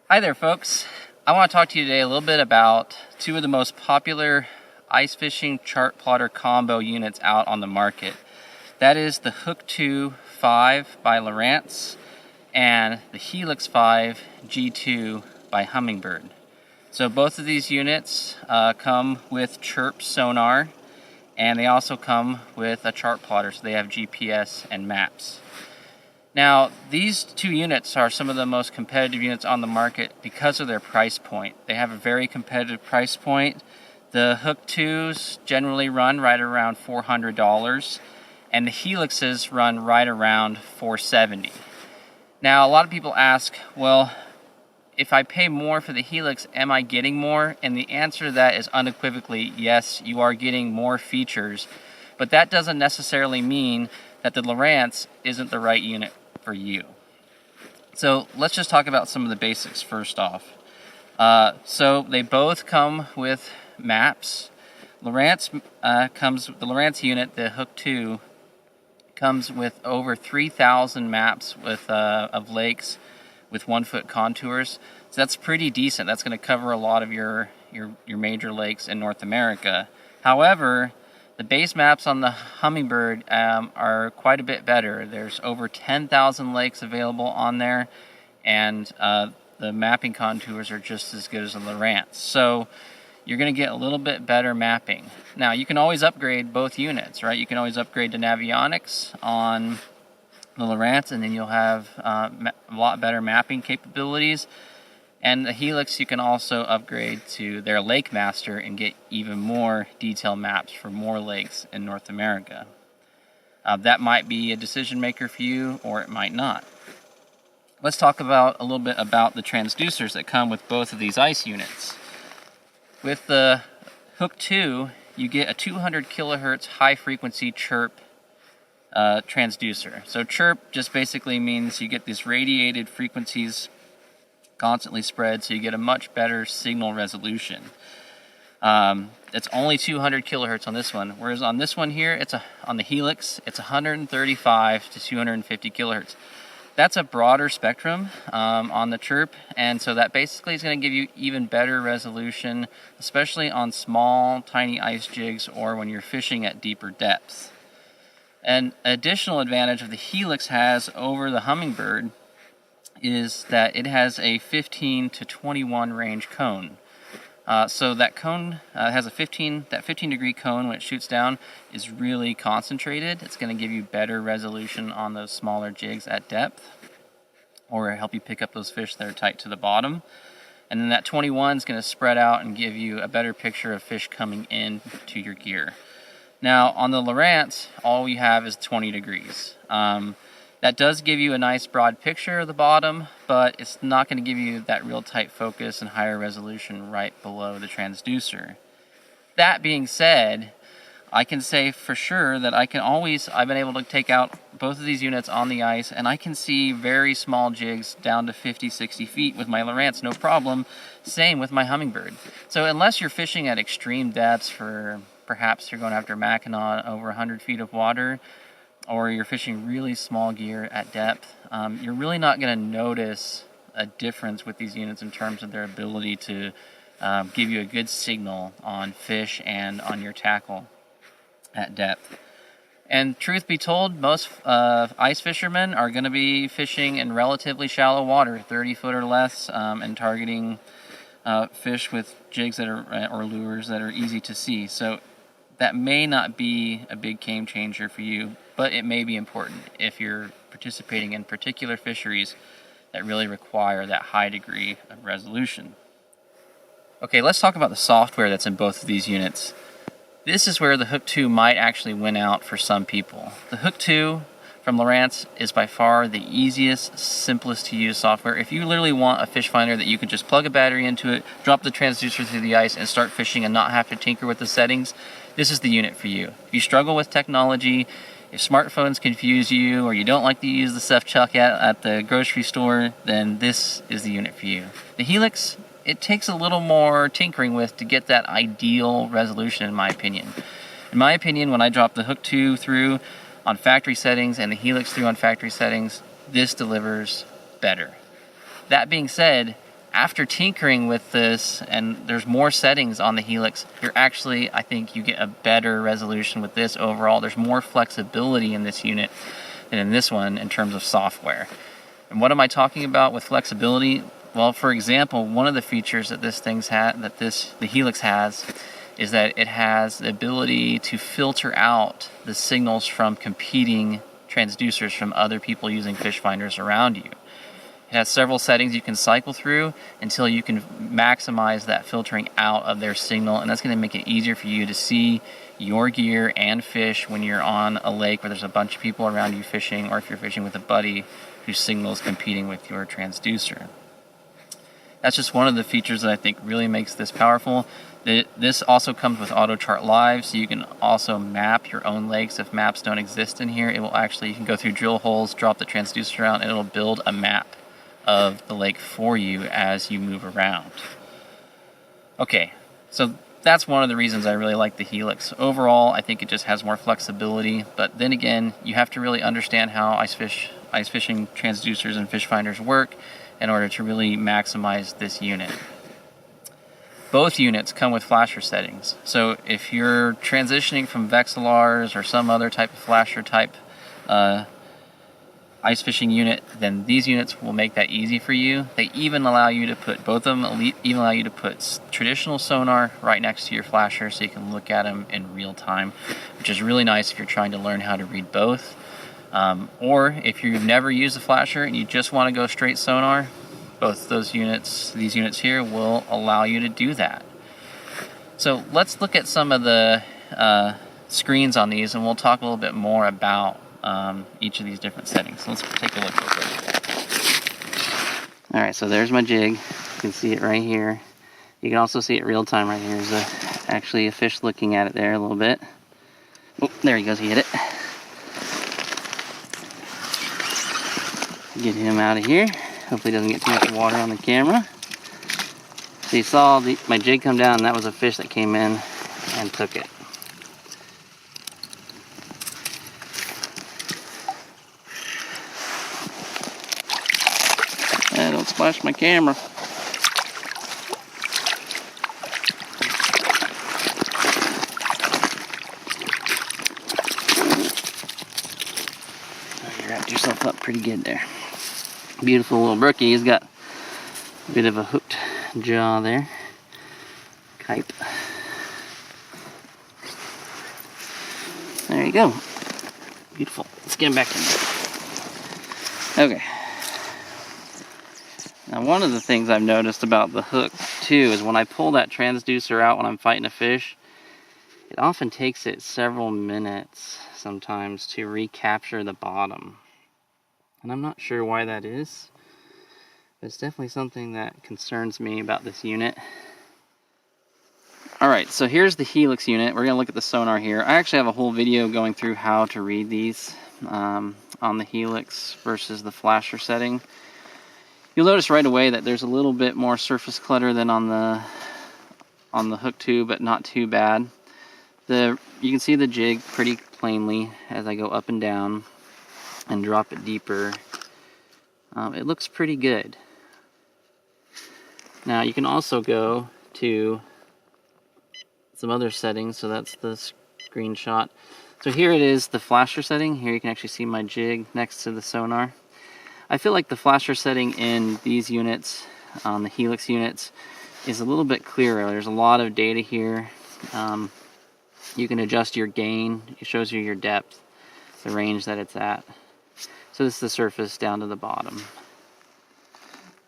Hi there, folks. I want to talk to you today a little bit about two of the most popular ice fishing chart plotter combo units out on the market. That is the Hook2 5 by Lowrance and the Helix 5 G2 by Humminbird. So both of these units come with Chirp Sonar, and they also come with a chart plotter, so they have GPS and maps. Now, these two units are some of the most competitive units on the market because of their price point. They have a very competitive price point. The Hook2s generally run right around $400, and the Helixes run right around $470. Now, a lot of people ask, well, if I pay more for the Helix, am I getting more? And the answer to that is unequivocally, yes, you are getting more features, but that doesn't necessarily mean that the Lowrance isn't the right unit for you. So let's just talk about some of the basics first off. So they both come with maps. The Lowrance unit, the Hook2, comes with over 3,000 maps of lakes with 1-foot contours. So that's pretty decent. That's going to cover a lot of your major lakes in North America. However, the base maps on the Humminbird are quite a bit better. There's over 10,000 lakes available on there, and the mapping contours are just as good as the Lowrance. So you're going to get a little bit better mapping. Now, you can always upgrade both units, right? You can always upgrade to Navionics on the Lowrance, and then you'll have a lot better mapping capabilities. And the Helix, you can also upgrade to their Lake Master and get even more detailed maps for more lakes in North America. That might be a decision maker for you, or it might not. Let's talk a little bit about the transducers that come with both of these ice units. With the Hook2, you get a 200 kilohertz high frequency chirp transducer. So chirp just basically means you get these radiated frequencies constantly spread, so you get a much better signal resolution. It's only 200 kilohertz on this one, whereas on this one here, on the Helix, it's 135 to 250 kilohertz. That's a broader spectrum on the chirp, and so that basically is going to give you even better resolution, especially on small, tiny ice jigs or when you're fishing at deeper depths. An additional advantage of the Helix has over the Humminbird is that it has a 15 to 21 range cone. So that cone has that 15 degree cone when it shoots down is really concentrated. It's going to give you better resolution on those smaller jigs at depth, or help you pick up those fish that are tight to the bottom. And then that 21 is going to spread out and give you a better picture of fish coming in to your gear. Now on the Lowrance, all we have is 20 degrees. That does give you a nice broad picture of the bottom, but it's not going to give you that real tight focus and higher resolution right below the transducer. That being said, I can say for sure that I've been able to take out both of these units on the ice, and I can see very small jigs down to 50, 60 feet with my Lowrance, no problem. Same with my Humminbird. So unless you're fishing at extreme depths, perhaps you're going after Mackinac over 100 feet of water, or you're fishing really small gear at depth, you're really not going to notice a difference with these units in terms of their ability to give you a good signal on fish and on your tackle at depth. And truth be told, most ice fishermen are going to be fishing in relatively shallow water, 30 foot or less, and targeting fish with jigs or lures that are easy to see. So that may not be a big game changer for you, but it may be important if you're participating in particular fisheries that really require that high degree of resolution. Okay, let's talk about the software that's in both of these units. This is where the Hook2 might actually win out for some people. The Hook2 from Lowrance is by far the easiest, simplest to use software. If you literally want a fish finder that you can just plug a battery into it, drop the transducer through the ice, and start fishing and not have to tinker with the settings, this is the unit for you. If you struggle with technology, if smartphones confuse you, or you don't like to use the self-checkout at the grocery store, then this is the unit for you. The Helix, it takes a little more tinkering with to get that ideal resolution, in my opinion. In my opinion, when I drop the Hook2 through on factory settings and the Helix through on factory settings, this delivers better. That being said, after tinkering with this, and there's more settings on the Helix, you're actually, I think you get a better resolution with this overall. There's more flexibility in this unit than in this one in terms of software. And what am I talking about with flexibility? Well, for example, one of the features that the Helix has is that it has the ability to filter out the signals from competing transducers from other people using fish finders around you. It has several settings you can cycle through until you can maximize that filtering out of their signal, and that's going to make it easier for you to see your gear and fish when you're on a lake where there's a bunch of people around you fishing, or if you're fishing with a buddy whose signal is competing with your transducer. That's just one of the features that I think really makes this powerful. This also comes with Auto Chart Live, so you can also map your own lakes. If maps don't exist in here, it will actually, you can go through drill holes, drop the transducer around, and it'll build a map of the lake for you as you move around. Okay, so that's one of the reasons I really like the Helix. Overall, I think it just has more flexibility, but then again, you have to really understand how ice fishing transducers and fish finders work in order to really maximize this unit. Both units come with flasher settings, so if you're transitioning from Vexilars or some other type of flasher type ice fishing unit, then these units will make that easy for you. They even allow you to put, both of them even allow you to put traditional sonar right next to your flasher so you can look at them in real time, which is really nice if you're trying to learn how to read both. Or if you've never used a flasher and you just want to go straight sonar, both these units here will allow you to do that. So let's look at some of the screens on these, and we'll talk a little bit more about each of these different settings. So let's take a look real quick. Alright, so there's my jig. You can see it right here. You can also see it real time right here. There's actually a fish looking at it there a little bit. Oh, there he goes, he hit it. Get him out of here. Hopefully he doesn't get too much water on the camera. So you saw my jig come down, and that was a fish that came in and took it. Don't splash my camera. You wrapped yourself up pretty good there. Beautiful little brookie. He's got a bit of a hooked jaw there. Kype. There you go. Beautiful. Let's get him back in there. Okay. Now, one of the things I've noticed about the Hook2 is when I pull that transducer out when I'm fighting a fish, it often takes it several minutes sometimes to recapture the bottom. And I'm not sure why that is, but it's definitely something that concerns me about this unit. Alright, so here's the Helix unit. We're going to look at the sonar here. I actually have a whole video going through how to read these on the Helix versus the flasher setting. You'll notice right away that there's a little bit more surface clutter than on the Hook2, but not too bad. You can see the jig pretty plainly as I go up and down and drop it deeper. It looks pretty good. Now you can also go to some other settings, so that's the screenshot. So here it is, the flasher setting. Here you can actually see my jig next to the sonar. I feel like the flasher setting in these units, on the Helix units, is a little bit clearer. There's a lot of data here. You can adjust your gain. It shows you your depth, the range that it's at. So this is the surface down to the bottom.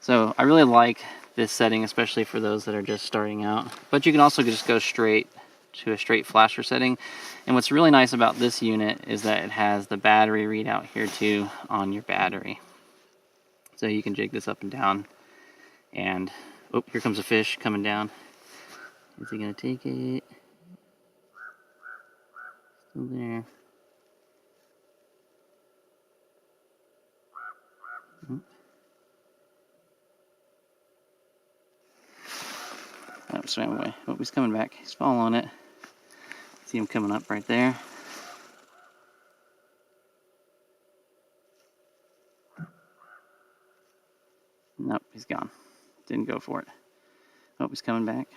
So I really like this setting, especially for those that are just starting out. But you can also just go straight to a straight flasher setting. And what's really nice about this unit is that it has the battery readout here too on your battery. So you can jig this up and down. And, oh, here comes a fish coming down. Is he gonna take it? Still there. Oh, swam away. Oh, he's coming back. He's following it. See him coming up right there. Nope, he's gone. Didn't go for it. Oh, he's coming back.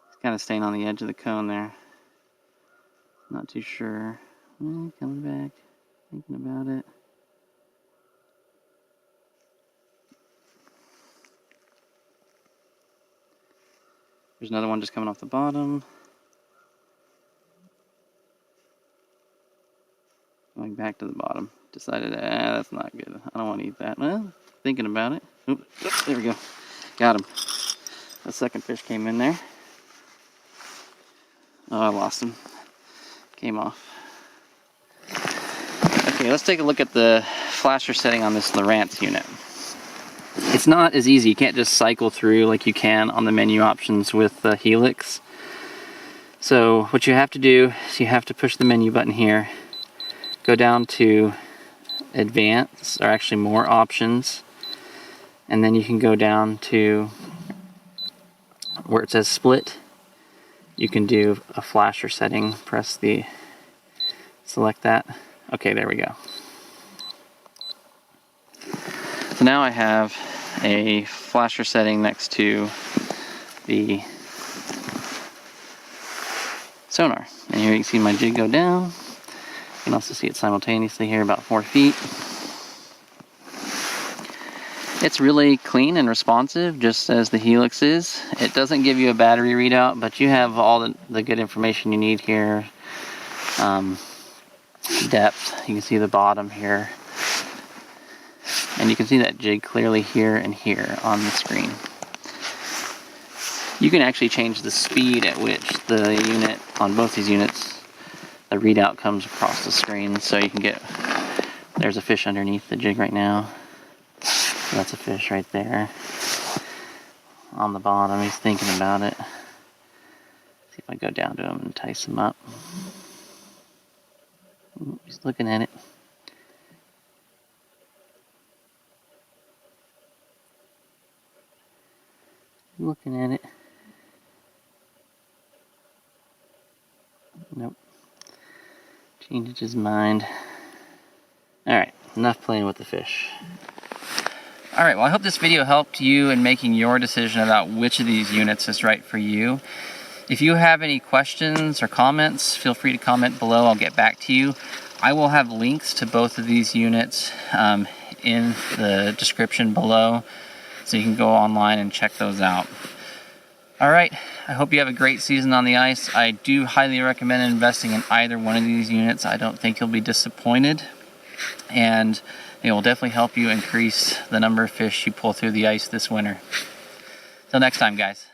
He's kind of staying on the edge of the cone there. Not too sure. Coming back, thinking about it. There's another one just coming off the bottom. Going back to the bottom. Decided, that's not good. I don't want to eat that. Well, thinking about it. Oops, there we go. Got him. The second fish came in there. Oh, I lost him. Came off. Okay, let's take a look at the flasher setting on this Lowrance unit. It's not as easy. You can't just cycle through like you can on the menu options with the Helix. So what you have to do is you have to push the menu button here. Go down to advanced, or actually more options, and then you can go down to where it says split. You can do a flasher setting. Press the, select that. Okay, there we go. So now I have a flasher setting next to the Sonar, and here you can see my jig go down. You can also see it simultaneously here about 4 feet. It's really clean and responsive, just as the Helix is. It doesn't give you a battery readout, but you have all the good information you need here. Depth, you can see the bottom here. And you can see that jig clearly here and here on the screen. You can actually change the speed at which the unit, on both these units, the readout comes across the screen, so you can get, there's a fish underneath the jig right now. So that's a fish right there. On the bottom, he's thinking about it. See if I go down to him and entice him up. Ooh, he's looking at it. Looking at it. Nope. Changed his mind. Alright, enough playing with the fish. Alright, well I hope this video helped you in making your decision about which of these units is right for you. If you have any questions or comments, feel free to comment below. I'll get back to you. I will have links to both of these units in the description below, so you can go online and check those out. Alright, I hope you have a great season on the ice. I do highly recommend investing in either one of these units. I don't think you'll be disappointed, and it will definitely help you increase the number of fish you pull through the ice this winter. Till next time, guys.